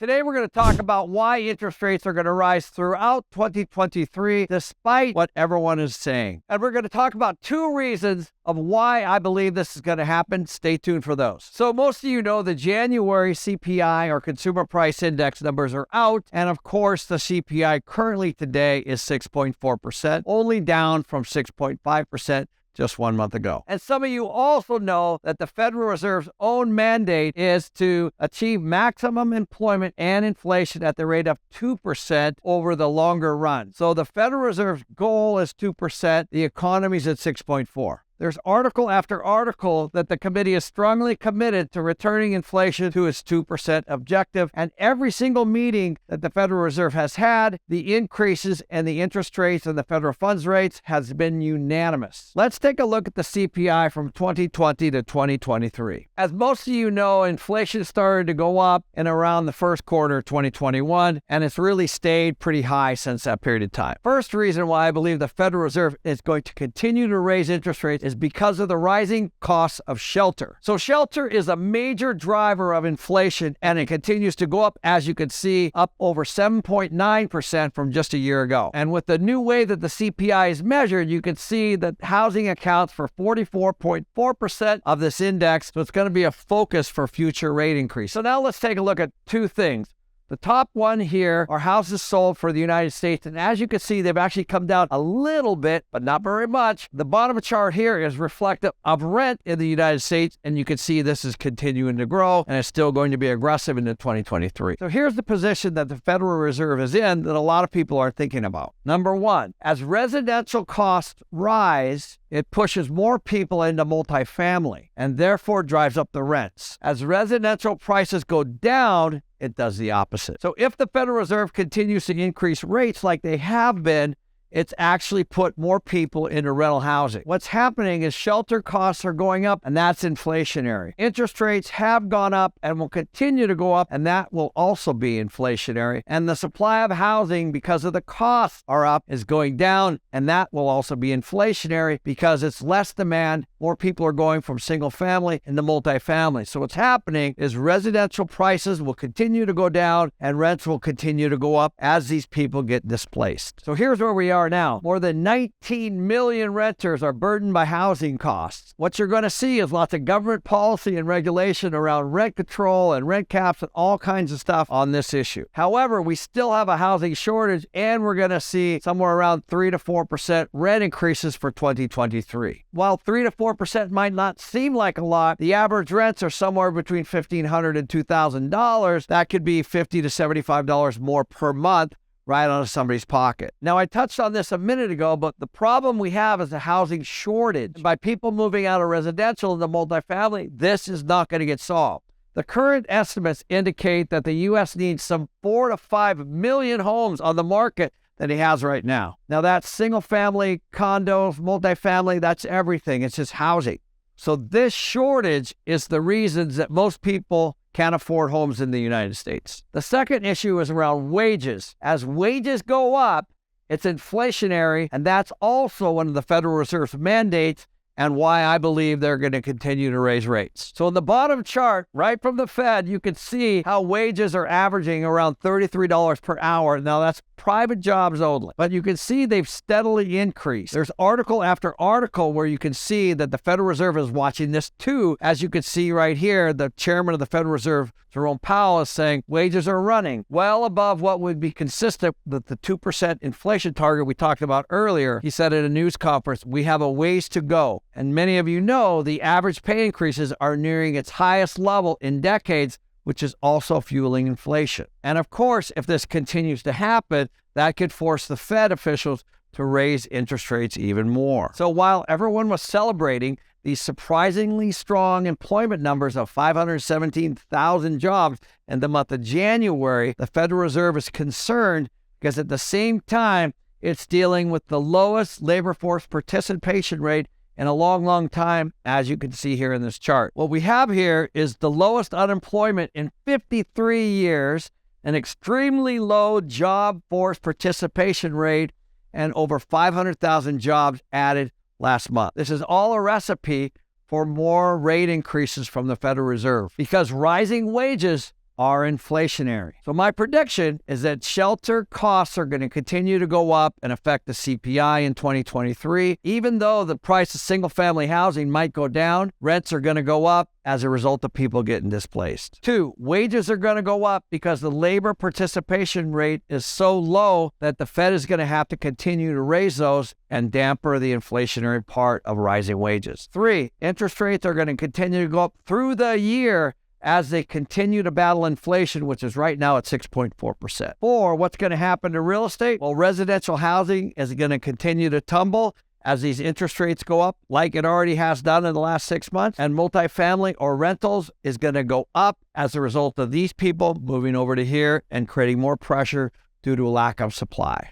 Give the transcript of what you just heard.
Today, we're going to talk about why interest rates are going to rise throughout 2023, despite what everyone is saying. And we're going to talk about two reasons of why I believe this is going to happen. Stay tuned for those. So most of you know the January CPI or Consumer Price Index numbers are out. And of course, the CPI currently today is 6.4%, only down from 6.5% just 1 month ago. And some of you also know that the Federal Reserve's own mandate is to achieve maximum employment and inflation at the rate of 2% over the longer run. So the Federal Reserve's goal is 2%. The economy's at 6.4%. There's article after article that the committee is strongly committed to returning inflation to its 2% objective. And every single meeting that the Federal Reserve has had, the increases in the interest rates and the federal funds rates has been unanimous. Let's take a look at the CPI from 2020 to 2023. As most of you know, inflation started to go up in around the first quarter of 2021, and it's really stayed pretty high since that period of time. First reason why I believe the Federal Reserve is going to continue to raise interest rates is because of the rising costs of shelter. So shelter is a major driver of inflation, and it continues to go up, as you can see, up over 7.9% from just a year ago. And with the new way that the CPI is measured, you can see that housing accounts for 44.4% of this index, so it's going to be a focus for future rate increase. So now let's take a look at two things. The top one here are houses sold for the United States. And as you can see, they've actually come down a little bit, but not very much. The bottom chart here is reflective of rent in the United States. And you can see this is continuing to grow and it's still going to be aggressive into 2023. So here's the position that the Federal Reserve is in that a lot of people are thinking about. Number one, as residential costs rise, it pushes more people into multifamily and therefore drives up the rents. As residential prices go down, it does the opposite. So if the Federal Reserve continues to increase rates like they have been, it's actually put more people into rental housing. What's happening is shelter costs are going up, and that's inflationary. Interest rates have gone up and will continue to go up, and that will also be inflationary. And the supply of housing, because of the costs are up, is going down, and that will also be inflationary because it's less demand. More people are going from single family into multifamily. So what's happening is residential prices will continue to go down and rents will continue to go up as these people get displaced. So here's where we are now. More than 19 million renters are burdened by housing costs. What you're going to see is lots of government policy and regulation around rent control and rent caps and all kinds of stuff on this issue. However, we still have a housing shortage, and we're going to see somewhere around 3 to 4% rent increases for 2023. While 3 to 4% might not seem like a lot, the average rents are somewhere between $1,500 and $2,000. That could be $50 to $75 more per month right out of somebody's pocket. Now, I touched on this a minute ago, but the problem we have is a housing shortage. And by people moving out of residential into multifamily, this is not going to get solved. The current estimates indicate that the U.S. needs some 4 to 5 million homes on the market that he has right now. Now, that's single family, condos, multifamily, that's everything. It's just housing. So this shortage is the reasons that most people can't afford homes in the United States. The second issue is around wages. As wages go up, it's inflationary, and that's also one of the Federal Reserve's mandates and why I believe they're going to continue to raise rates. So in the bottom chart, right from the Fed, you can see how wages are averaging around $33 per hour. Now, that's private jobs only, but you can see they've steadily increased. There's article after article where you can see that the Federal Reserve is watching this too. As you can see right here, the chairman of the Federal Reserve, Jerome Powell, is saying wages are running well above what would be consistent with the 2% inflation target we talked about earlier. He said at a news conference, we have a ways to go. And many of you know the average pay increases are nearing its highest level in decades, which is also fueling inflation. And of course, if this continues to happen, that could force the Fed officials to raise interest rates even more. So while everyone was celebrating these surprisingly strong employment numbers of 517,000 jobs in the month of January, the Federal Reserve is concerned because at the same time, it's dealing with the lowest labor force participation rate in a long, long time, as you can see here in this chart. What we have here is the lowest unemployment in 53 years, an extremely low job force participation rate, and over 500,000 jobs added last month. This is all a recipe for more rate increases from the Federal Reserve because rising wages are inflationary. So my prediction is that shelter costs are going to continue to go up and affect the CPI in 2023. Even though the price of single-family housing might go down, rents are going to go up as a result of people getting displaced. 2, wages are going to go up because the labor participation rate is so low that the Fed is going to have to continue to raise those and damper the inflationary part of rising wages. 3, interest rates are going to continue to go up through the year as they continue to battle inflation, which is right now at 6.4%. 4, what's going to happen to real estate? Well, residential housing is going to continue to tumble as these interest rates go up, like it already has done in the last 6 months, and multifamily or rentals is going to go up as a result of these people moving over to here and creating more pressure due to a lack of supply.